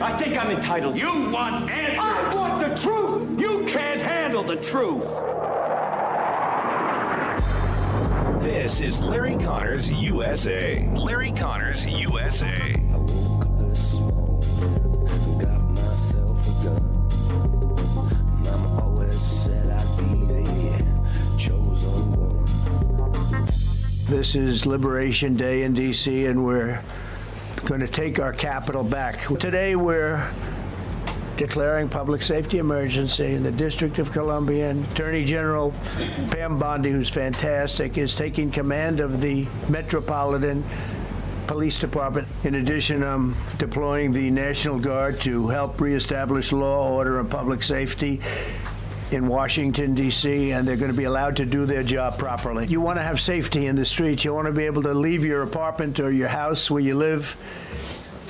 I think I'm entitled. You want answers. I want the truth. You can't handle the truth. This is Larry Connors USA. Larry Connors USA. I woke up this morning, got myself a gun. Mama always said I'd be the chosen one. This is Liberation Day in D.C., and we're going to take our capital back. Today we're declaring public safety emergency in the District of Columbia, and Attorney General Pam Bondi, who's fantastic, is taking command of the Metropolitan Police Department. In addition, I'm deploying the National Guard to help reestablish law, order, and public safety in Washington, D.C., and they're going to be allowed to do their job properly. You want to have safety in the streets. You want to be able to leave your apartment or your house where you live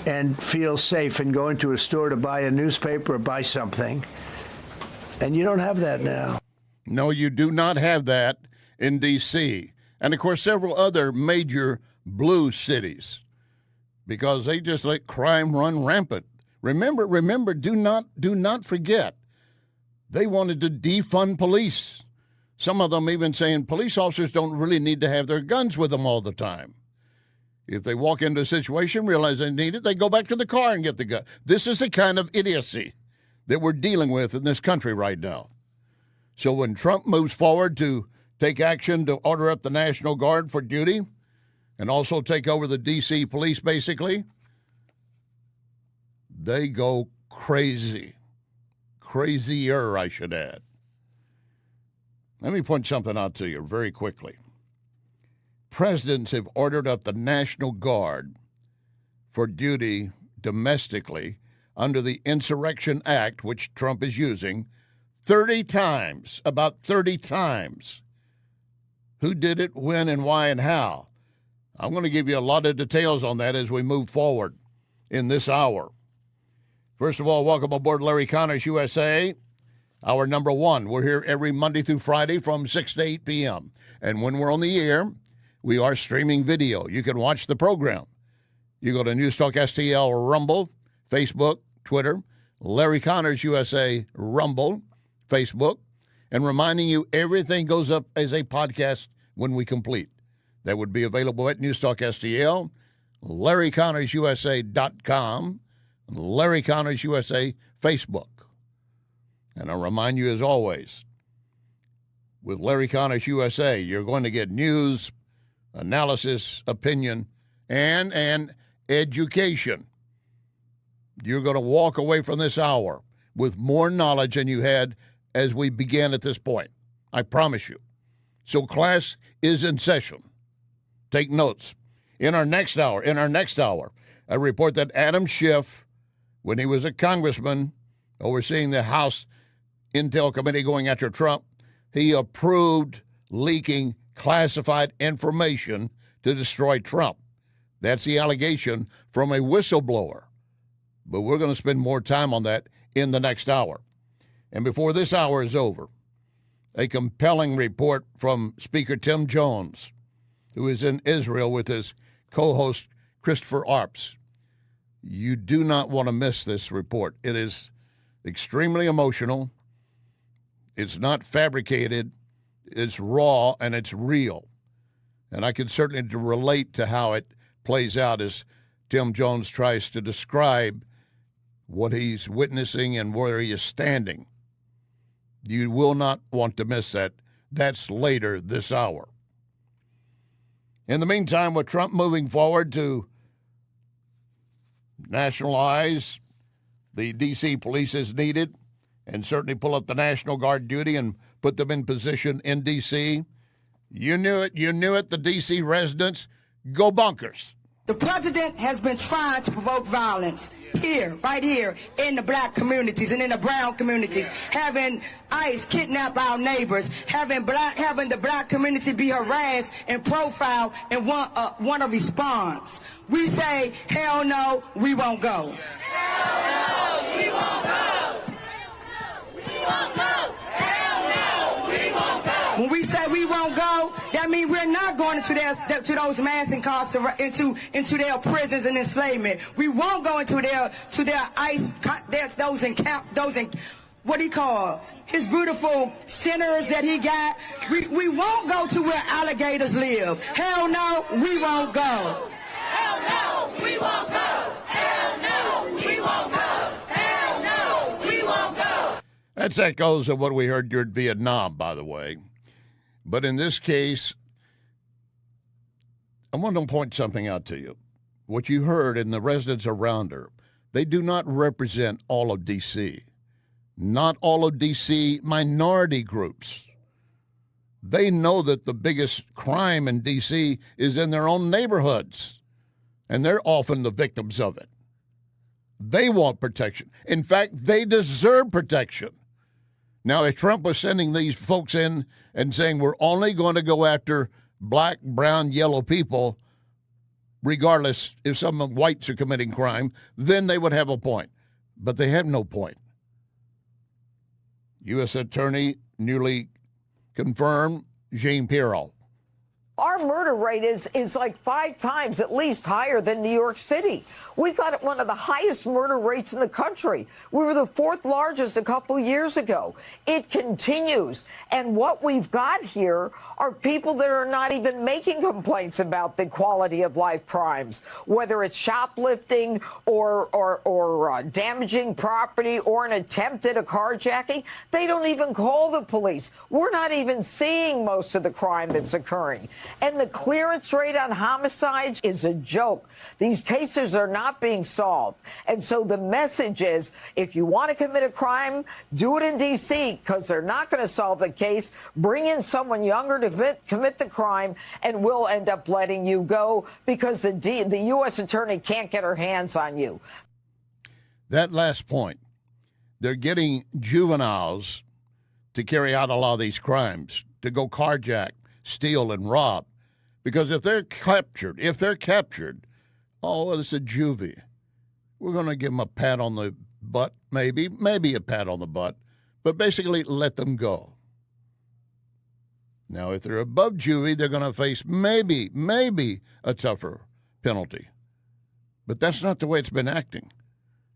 and feel safe and go into a store to buy a newspaper or buy something. And you don't have that now. No, you do not have that in D.C. And, of course, several other major blue cities, because they just let crime run rampant. Remember, do not forget, they wanted to defund police. Some of them even saying police officers don't really need to have their guns with them all the time. If they walk into a situation, realize they need it, they go back to the car and get the gun. This is the kind of idiocy that we're dealing with in this country right now. So when Trump moves forward to take action to order up the National Guard for duty and also take over the D.C. police, basically, they go crazy. Crazier, I should add. Let me point something out to you very quickly. Presidents have ordered up the National Guard for duty domestically under the Insurrection Act, which Trump is using, 30 times, about 30 times. Who did it, when, and why, and how? I'm going to give you a lot of details on that as we move forward in this hour. First of all, welcome aboard Larry Connors USA, hour number one. We're here every Monday through Friday from 6 to 8 p.m. And when we're on the air, we are streaming video. You can watch the program. You go to NewsTalkSTL Rumble, Facebook, Twitter, Larry Connors USA Rumble, Facebook, and reminding you everything goes up as a podcast when we complete. That would be available at NewsTalkSTL, LarryConnorsUSA.com, Larry Connors USA Facebook. And I'll remind you, as always, with Larry Connors USA, you're going to get news, analysis, opinion, and education. You're going to walk away from this hour with more knowledge than you had as we began at this point. I promise you. So class is in session. Take notes. In our next hour, I report that Adam Schiff, when he was a congressman overseeing the House Intel Committee going after Trump, he approved leaking classified information to destroy Trump. That's the allegation from a whistleblower. But we're going to spend more time on that in the next hour. And before this hour is over, a compelling report from Speaker Tim Jones, who is in Israel with his co-host Christopher Arps. You do not want to miss this report. It is extremely emotional. It's not fabricated. It's raw, and it's real. And I can certainly relate to how it plays out as Tim Jones tries to describe what he's witnessing and where he is standing. You will not want to miss that. That's later this hour. In the meantime, with Trump moving forward to nationalize the D.C. police as needed and certainly pull up the National Guard duty and put them in position in D.C., you knew it, the D.C. residents, go bonkers. The president has been trying to provoke violence here, right here, in the black communities and in the brown communities, having ICE kidnap our neighbors, having the black community be harassed and profiled and want a response. We say, hell no, we won't go. Hell no, we won't go. We won't go. Hell no, we won't go. When we say we won't go, That means we're not going into those mass incarceration, into their prisons and enslavement. We won't go into their ICE, what do you call his beautiful centers that he got. We won't go to where alligators live. Hell no, we won't go. Hell no, we won't go. Hell no, we won't go. Hell no, we won't go. That's echoes of what we heard during Vietnam, by the way. But in this case, I want to point something out to you. What you heard and the residents around her, they do not represent all of D.C., not all of D.C. minority groups. They know that the biggest crime in D.C. is in their own neighborhoods, and they're often the victims of it. They want protection. In fact, they deserve protection. Now, if Trump was sending these folks in and saying we're only going to go after black, brown, yellow people, regardless if some whites are committing crime, then they would have a point. But they have no point. U.S. Attorney, newly confirmed, Jean Pirro. Our murder rate is like 5 times at least higher than New York City. We've got one of the highest murder rates in the country. We were the 4th largest a couple years ago. It continues. And what we've got here are people that are not even making complaints about the quality of life crimes, whether it's shoplifting or damaging property or an attempt at a carjacking. They don't even call the police. We're not even seeing most of the crime that's occurring. And the clearance rate on homicides is a joke. These cases are not being solved. And so the message is, if you want to commit a crime, do it in D.C., because they're not going to solve the case. Bring in someone younger to commit the crime, and we'll end up letting you go because the U.S. attorney can't get her hands on you. That last point, they're getting juveniles to carry out a lot of these crimes, to go carjack, steal, and rob. Because if they're captured, oh, well, it's a juvie. We're going to give them a pat on the butt, maybe a pat on the butt, but basically let them go. Now, if they're above juvie, they're going to face maybe a tougher penalty. But that's not the way it's been acting.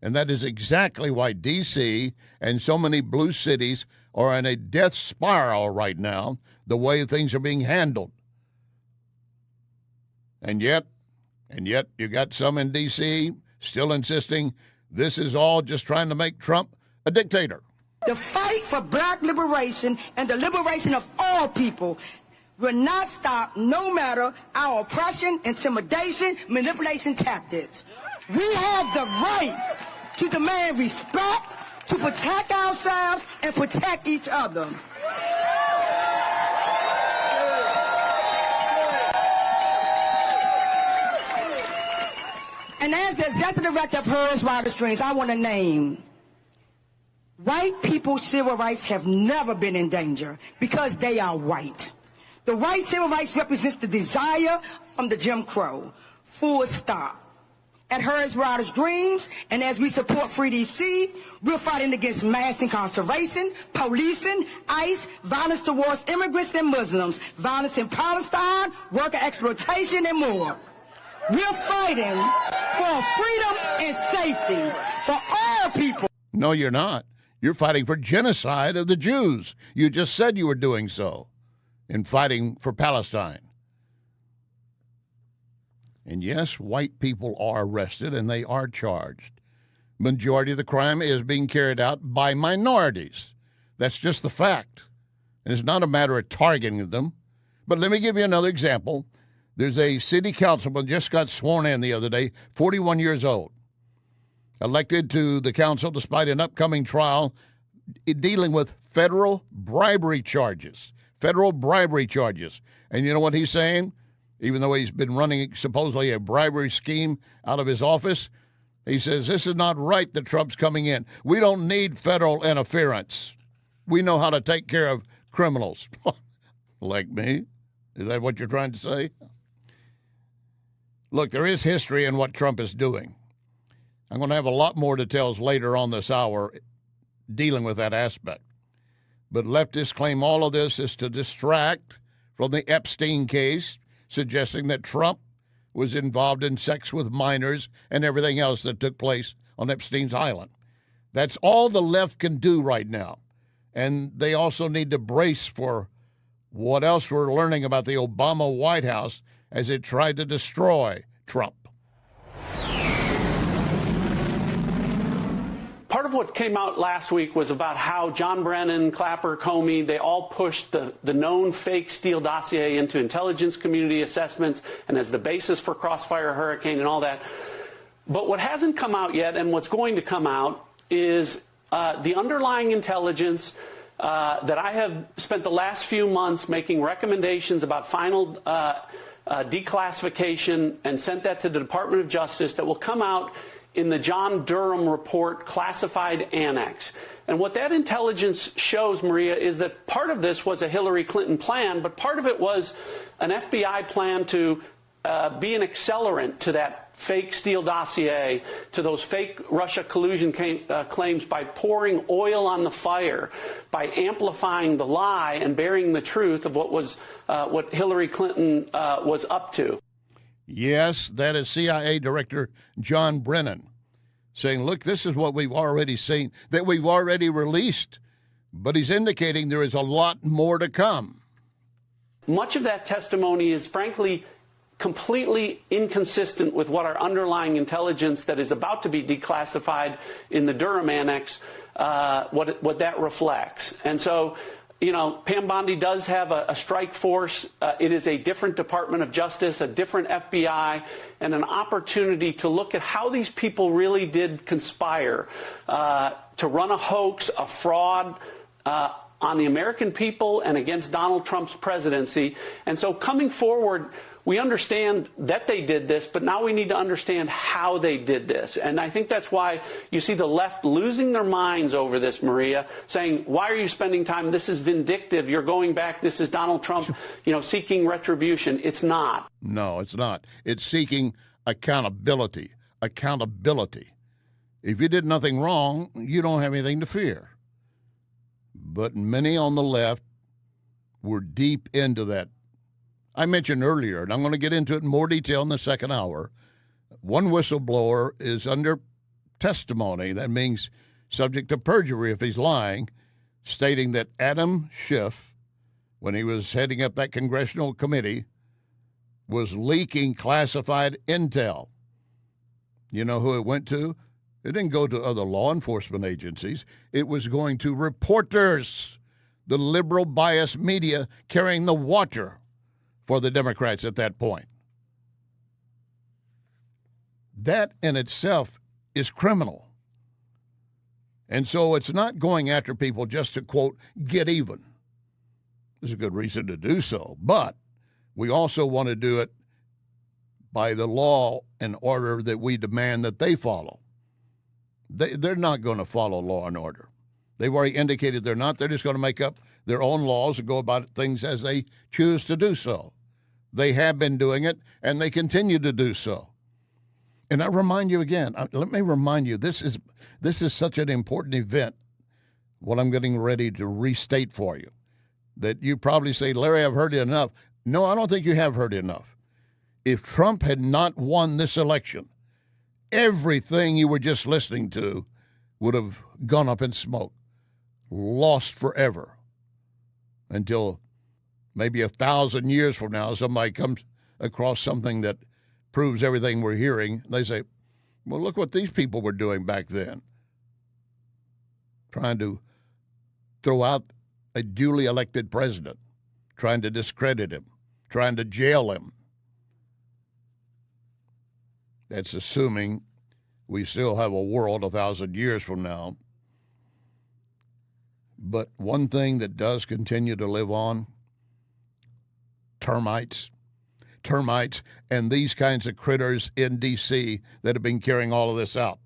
And that is exactly why D.C. and so many blue cities are in a death spiral right now, the way things are being handled. And yet you got some in D.C. still insisting this is all just trying to make Trump a dictator. The fight for black liberation and the liberation of all people will not stop no matter our oppression, intimidation, manipulation tactics. We have the right to demand respect, to protect ourselves and protect each other. And as the executive director of Hers Wildest Dreams, I want to name white people's civil rights have never been in danger because they are white. The white civil rights represents the desire from the Jim Crow. Full stop. At Hers Wildest Dreams, and as we support Free DC, we're fighting against mass incarceration, policing, ICE, violence towards immigrants and Muslims, violence in Palestine, worker exploitation, and more. We're fighting for freedom and safety for all people. No, you're not. You're fighting for genocide of the Jews. You just said you were doing so in fighting for Palestine. And yes, white people are arrested and they are charged. Majority of the crime is being carried out by minorities. That's just the fact. And it's not a matter of targeting them. But let me give you another example. There's a city councilman just got sworn in the other day, 41 years old, elected to the council despite an upcoming trial dealing with federal bribery charges. And you know what he's saying? Even though he's been running supposedly a bribery scheme out of his office, he says, this is not right that Trump's coming in. We don't need federal interference. We know how to take care of criminals. Like me? Is that what you're trying to say? Look, there is history in what Trump is doing. I'm going to have a lot more details later on this hour dealing with that aspect. But leftists claim all of this is to distract from the Epstein case, suggesting that Trump was involved in sex with minors and everything else that took place on Epstein's Island. That's all the left can do right now. And they also need to brace for what else we're learning about the Obama White House as it tried to destroy Trump. Part of what came out last week was about how John Brennan, Clapper, Comey, they all pushed the known fake Steele dossier into intelligence community assessments and as the basis for Crossfire Hurricane and all that. But what hasn't come out yet, and what's going to come out, is the underlying intelligence that I have spent the last few months making recommendations about final declassification and sent that to the Department of Justice that will come out in the John Durham report classified annex. And what that intelligence shows, Maria, is that part of this was a Hillary Clinton plan, but part of it was an FBI plan to be an accelerant to that fake Steele dossier, to those fake Russia collusion claims by pouring oil on the fire, by amplifying the lie and burying the truth of what Hillary Clinton was up to. Yes, that is CIA Director John Brennan saying, look, this is what we've already seen, that we've already released. But he's indicating there is a lot more to come. Much of that testimony is, frankly, completely inconsistent with what our underlying intelligence that is about to be declassified in the Durham Annex, what that reflects. And so, you know, Pam Bondi does have a strike force. It is a different Department of Justice, a different FBI, and an opportunity to look at how these people really did conspire to run a hoax, a fraud on the American people and against Donald Trump's presidency. And so coming forward, we understand that they did this, but now we need to understand how they did this. And I think that's why you see the left losing their minds over this, Maria, saying, why are you spending time? This is vindictive. You're going back. This is Donald Trump, seeking retribution. It's not. No, it's not. It's seeking accountability. Accountability. If you did nothing wrong, you don't have anything to fear. But many on the left were deep into that. I mentioned earlier, and I'm going to get into it in more detail in the second hour, one whistleblower is under testimony. That means subject to perjury if he's lying, stating that Adam Schiff, when he was heading up that congressional committee, was leaking classified intel. You know who it went to? It didn't go to other law enforcement agencies. It was going to reporters, the liberal biased media carrying the water for the Democrats at that point. That in itself is criminal. And so it's not going after people just to, quote, get even. There's a good reason to do so. But we also want to do it by the law and order that we demand that they follow. They're not going to follow law and order. They've already indicated they're not. They're just going to make up their own laws and go about things as they choose to do so. They have been doing it, and they continue to do so. And I remind you again, let me remind you, this is such an important event, what I'm getting ready to restate for you, that you probably say, Larry, I've heard it enough. No, I don't think you have heard it enough. If Trump had not won this election, everything you were just listening to would have gone up in smoke, lost forever, until maybe 1,000 years from now, somebody comes across something that proves everything we're hearing. They say, well, look what these people were doing back then. Trying to throw out a duly elected president, trying to discredit him, trying to jail him. That's assuming we still have a world 1,000 years from now. But one thing that does continue to live on, termites, and these kinds of critters in D.C. that have been carrying all of this out.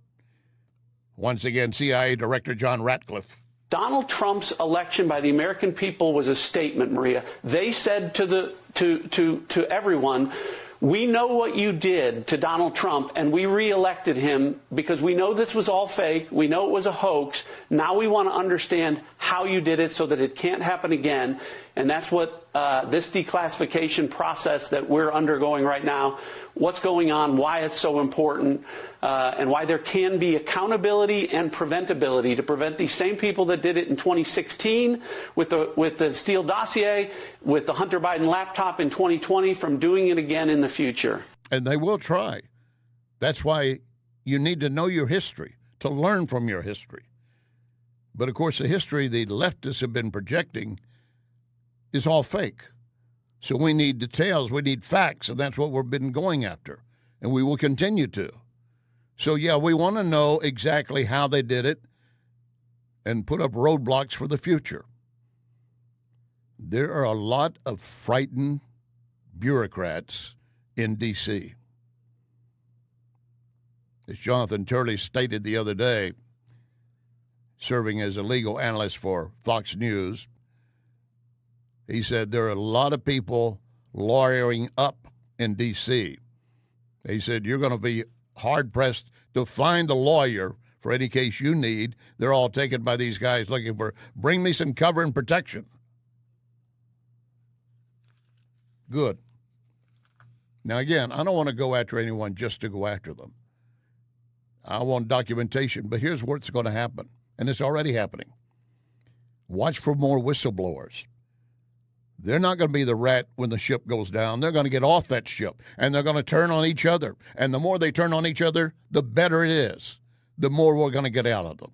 Once again, CIA Director John Ratcliffe. Donald Trump's election by the American people was a statement, Maria. They said to everyone, we know what you did to Donald Trump, and we reelected him because we know this was all fake. We know it was a hoax. Now we want to understand how you did it so that it can't happen again. And that's what this declassification process that we're undergoing right now, what's going on, why it's so important, and why there can be accountability and preventability to prevent these same people that did it in 2016 with the Steele dossier, with the Hunter Biden laptop in 2020, from doing it again in the future. And they will try. That's why you need to know your history, to learn from your history. But, of course, the history the leftists have been projecting is all fake. So we need details, we need facts, and that's what we've been going after, and we will continue to. So, yeah, we want to know exactly how they did it and put up roadblocks for the future. There are a lot of frightened bureaucrats in D.C. As Jonathan Turley stated the other day, serving as a legal analyst for Fox News, he said there are a lot of people lawyering up in D.C. He said you're going to be hard-pressed to find a lawyer for any case you need. They're all taken by these guys looking for, bring me some cover and protection. Good. Now, again, I don't want to go after anyone just to go after them. I want documentation, but here's what's going to happen, and it's already happening. Watch for more whistleblowers. They're not going to be the rat when the ship goes down. They're going to get off that ship, and they're going to turn on each other. And the more they turn on each other, the better it is, the more we're going to get out of them.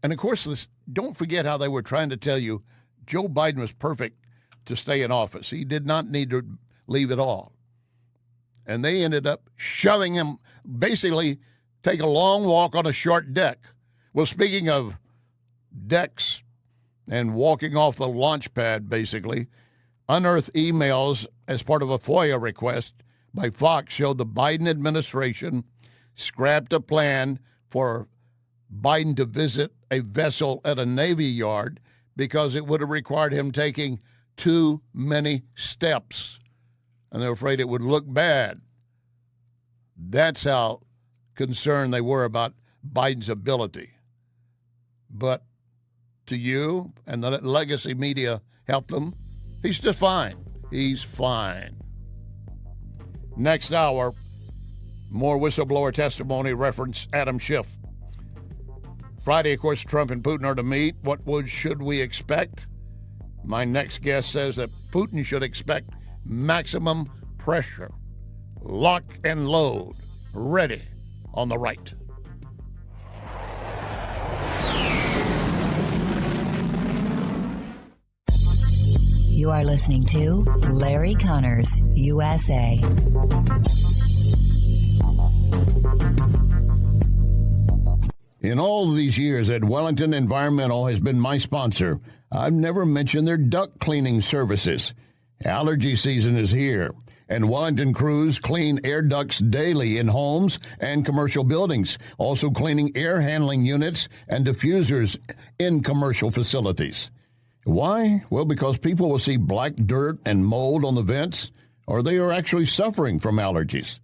And, of course, don't forget how they were trying to tell you Joe Biden was perfect to stay in office. He did not need to leave at all. And they ended up shoving him, basically take a long walk on a short deck. Well, speaking of decks and walking off the launch pad, basically, unearthed emails as part of a FOIA request by Fox showed the Biden administration scrapped a plan for Biden to visit a vessel at a Navy yard because it would have required him taking too many steps. And they're afraid it would look bad. That's how concerned they were about Biden's ability. But to you and the legacy media help them, he's just fine. He's fine. Next hour, more whistleblower testimony reference Adam Schiff. Friday, of course, Trump and Putin are to meet. What should we expect? My next guest says that Putin should expect maximum pressure. Lock and load. Ready on the right. You are listening to Larry Connors, USA. In all these years that Wellington Environmental has been my sponsor, I've never mentioned their duct cleaning services. Allergy season is here, and Wellington crews clean air ducts daily in homes and commercial buildings, also cleaning air handling units and diffusers in commercial facilities. Why? Well, because people will see black dirt and mold on the vents, or they are actually suffering from allergies.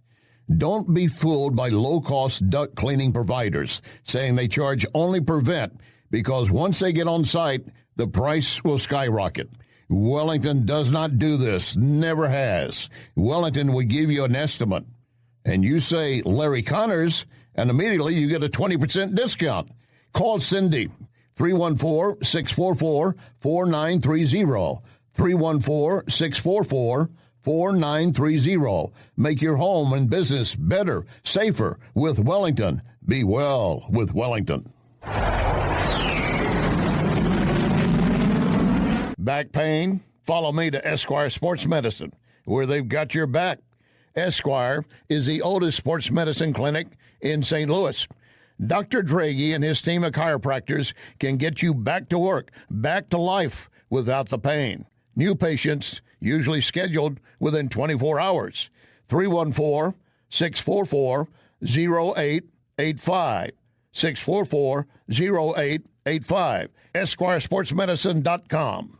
Don't be fooled by low-cost duct cleaning providers saying they charge only per vent, because once they get on site, the price will skyrocket. Wellington does not do this, never has. Wellington will give you an estimate, and you say Larry Connors, and immediately you get a 20% discount. Call Cindy, 314-644-4930, 314-644-4930. Make your home and business better, safer with Wellington. Be well with Wellington. Back pain? Follow me to Esquire Sports Medicine, where they've got your back. Esquire is the oldest sports medicine clinic in St. Louis. Dr. Draghi and his team of chiropractors can get you back to work, back to life without the pain. New patients usually scheduled within 24 hours. 314-644-0885. 644-0885. EsquireSportsMedicine.com.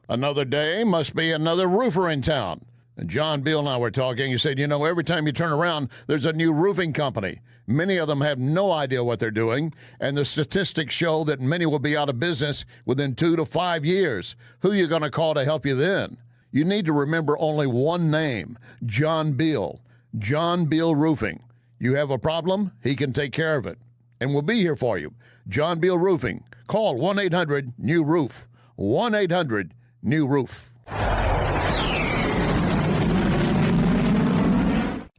Another day must be another roofer in town. And John Beal and I were talking. He said, every time you turn around, there's a new roofing company. Many of them have no idea what they're doing, and the statistics show that many will be out of business within 2 to 5 years. Who are you going to call to help you then? You need to remember only one name, John Beal. John Beal Roofing. You have a problem, he can take care of it. And we'll be here for you. John Beal Roofing. Call 1-800-NEW-ROOF. 1-800-NEW-ROOF.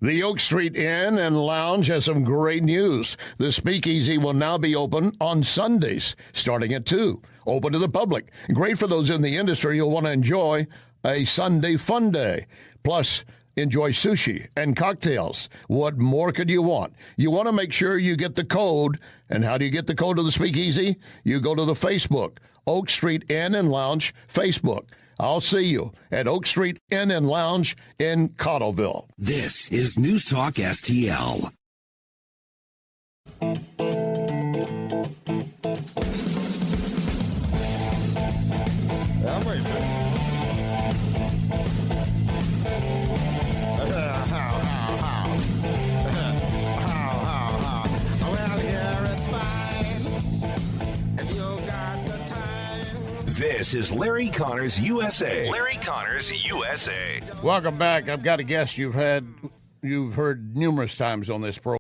The Oak Street Inn and Lounge has some great news. The Speakeasy will now be open on Sundays, starting at 2. Open to the public. Great for those in the industry who'll want to enjoy a Sunday fun day. Plus, enjoy sushi and cocktails. What more could you want? You want to make sure you get the code. And how do you get the code to the Speakeasy? You go to the Facebook, Oak Street Inn and Lounge Facebook. I'll see you at Oak Street Inn and Lounge in Cottleville. This is News Talk STL. This is Larry Connors USA. Larry Connors USA. Welcome back. I've got a guest you've heard numerous times on this program.